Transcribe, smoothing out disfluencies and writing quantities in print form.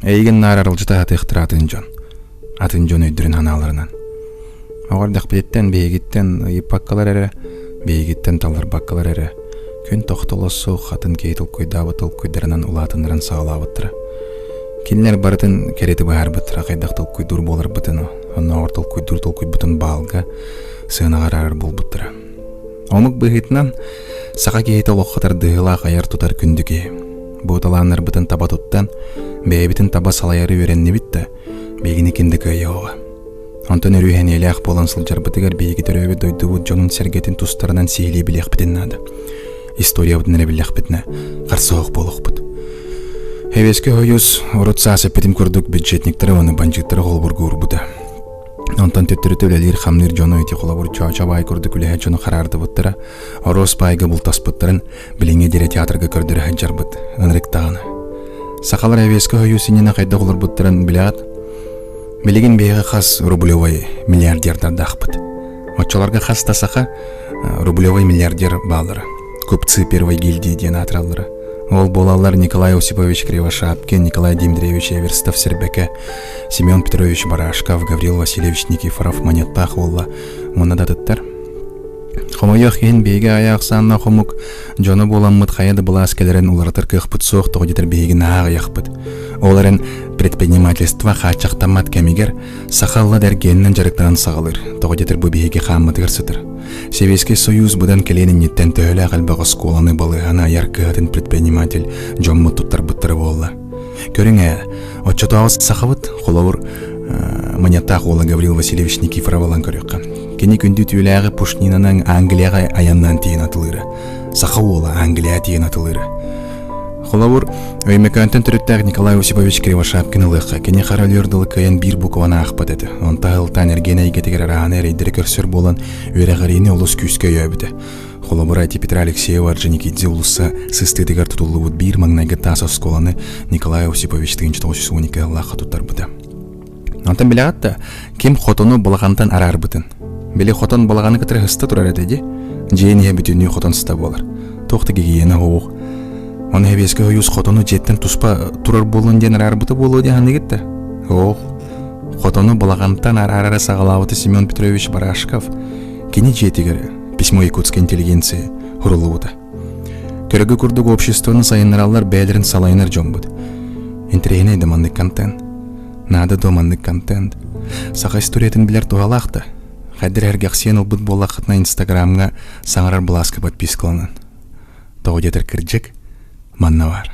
Эйген нарарылжыта атыктыр атын жон өйдүрүн аналарынан. Оғардақ білеттен бейгіттен иппаққалар әрі, бейгіттен талыр баққалар әрі. Күн тоқтолосу қатын кейтіл көйдабытыл көйдерінен ұлатындырын сағылабыттыра. Келінер барытын кереті бағар бұттыра қайдақтыл көйдур болыр бұтыны. Онна ортыл көйдуртыл көйбұтын балға сығынағар арыр бол бұттыра. Омық бұғытынан сақа кейті лоққатар дығыла қайар тұтар күндіге. Бұталаныр бұтын таба тұттан, бейбітін таба салайары өренні бітті, бейгіні кенді көйе оға. Онтон өрүйен елі ақ болан сылжар бұтығар бейгі төрөбі дойдуы жонын сәргетін тұстарынан сейлей білек бітін нады. История бұтын әрі білек бітіні қарсы оқ болуқ бұт. Хевеске ойыз ұрыт сасы петім көрдік бюджетниктері оны банжиктері қолбұрғы ұрбыды. Онтон төттірі өлелер қамныр жоны өте қолабыр чау-чабай көрдік үліхе жоны қарарды бұттыра, орос байғы бұл таспыттырын біліңе дере театрға көрдірі хаджар бұт, ұнырық тағаны. Сақалар хевеске ойыз сенені қайда қолыр бұттырын білеғат, білеген бейгі қас рублевой миллиардердар дақпыт. Отчаларға қас тасақа рублевой миллиардер балыры, көпці первой гильдии ден атыралыры. Ол болалар Николай Осипович Кривошапкин, Николай Дмитриевич Эверстов Сербеке, Семен Петрович Барашков, Гаврил Васильевич Никифоров, Монетпах олла, мұны дадыттар. Хомойық ең бейге аяқ санна хомук, жоны боламмыт қаяды бұл аскелерін уларатыр кықпыт соқ тоғдетер бейгі нағы яқпыт. Оларын предпринимательство қачақтамат кәмегер, сақалла дәргеннен жарықтан сағалыр, тоғдетер бұл бейге қаммытығыр сытыр. Севейский союз бұдан келенін еттен төхілі ағалбағы сколаны балығана яркығатын предприниматель жоммы тұттар бұттыры болла. Көріңе, отчату ауыз сақабыт, қолауыр Монетах ола Гаврил Васильевич Никифоров алан көріққа. Кені күнді түйіләғі Пушнинанан Англияға аяннан тейін атылыры. Сақау ола Англия тейін атылыры. Қолауыр өймекантын түріттәғ Николай Осипович Кривошапкин ұлыққа. Кені қаралерділі көйен бір бұқуана ақпад еді. Онта ғылтан әргені егетегер арағаны әрейдері көрсір болан өрәғарейіне ұлыс күйске өйбіді. Қолауыр айти Петра Алексеева Орджоникидзе ұлысы сыстыдығар тұтылы бұд бір маңнайғы тас осколаны Николай Осипович 1912 ғылаққа тұттар бұды. Антан білеғатта, кем хотону балағантан арар бұтын. Біле хотон балағаны кітірі ғысты тұрар әдеді, жейін е бүтінүй хотон сыста болар. Тоқты кегейені оғық. Оны әбескі ойыз хотону жеттен тұспа тұрар болын ден арар бұты болу дегенде кетті. Оғық. Хотону балағантан арары сағалауыты Семен Петрович Барашков. Кені жетігер письмо якутской интеллигенции ғұрылы бұты. Көрігі күрдік обществоны сайыныралар бәлерін салайыныр жон бұд. Интерегіне деманды контент. Нады доманды контент. Сақа историятын білер туғалақты. Қадыр әргеқ сен ұлбыт болақытна инстаграмға саңарар бұласқы подпискаланын. Тоғы детір кірджік, манна бар.